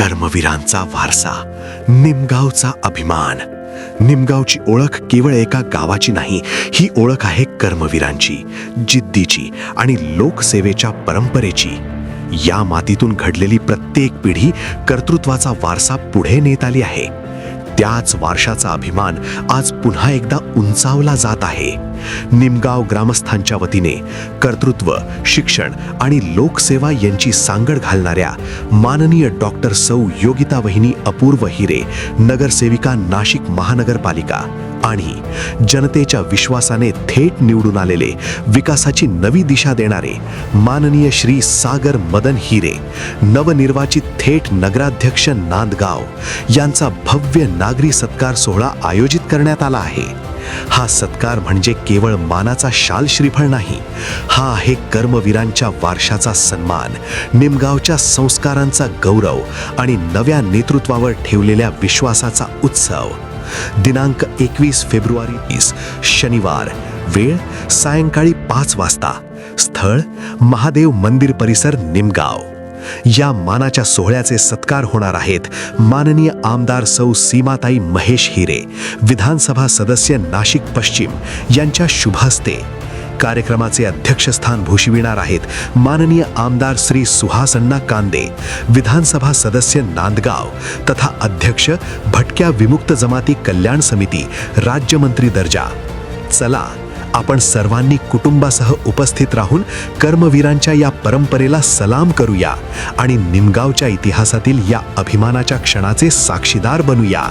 कर्मवीरांचा वारसा, निमगावचा अभिमान. निमगावची ओळख केवळ एका गावाची नाही, ही ओळख आहे कर्मवीरांची, जिद्दीची आणि लोकसेवेच्या परंपरेची. या मातीतून घडलेली प्रत्येक पिढी कर्तृत्वाचा वारसा पुढे नेत आली आहे. त्याच वारशाचा अभिमान आज पुन्हा एकदा उंचावला जात आहे. निमगाव ग्रामस्थांच्या वतीने कर्तृत्व, शिक्षण आणि लोकसेवा यांची सांगड घालणाऱ्या माननीय डॉक्टर सौ योगिता वहिनी अपूर्व हिरे, नगरसेविका नाशिक महानगरपालिका, आणि जनतेच्या विश्वासाने थेट निवडून आलेले, विकासाची नवी दिशा देणारे माननीय श्री सागर मदन हिरे, नवनिर्वाचित थेट नगराध्यक्ष नांदगाव यांचा भव्य नागरी सत्कार सोहळा आयोजित करण्यात आला आहे. हा सत्कार म्हणजे केवळ मानाचा शाल श्रीफळ नाही, हा आहे कर्मवीरांच्या वारशाचा सन्मान, निमगावच्या संस्कारांचा गौरव आणि नव्या नेतृत्वावर ठेवलेल्या विश्वासाचा उत्सव. दिनांक 21 फेब्रुवारी 20 शनिवार, वेळ सायंकाळी 5 वाजता, स्थळ महादेव मंदिर परिसर निमगाव. या मानाच्या सोहळ्याचे सत्कार होणार आहेत माननीय आमदार सौ सीमाताई महेश हिरे, विधानसभा सदस्य नाशिक पश्चिम यांच्या शुभ हस्ते. कार्यक्रमाचे अध्यक्षस्थान भूषविणार आहेत माननीय आमदार श्री सुहासअण्णा कांदे, विधानसभा सदस्य नांदगाव तथा अध्यक्ष भटक्या विमुक्त जमाती कल्याण समिती, राज्यमंत्री दर्जा. चला, आपण सर्वांनी कुटुंबासह उपस्थित राहून कर्मवीरांच्या या परंपरेला सलाम करूया आणि निमगावच्या इतिहासातील या अभिमानाच्या क्षणाचे साक्षीदार बनूया.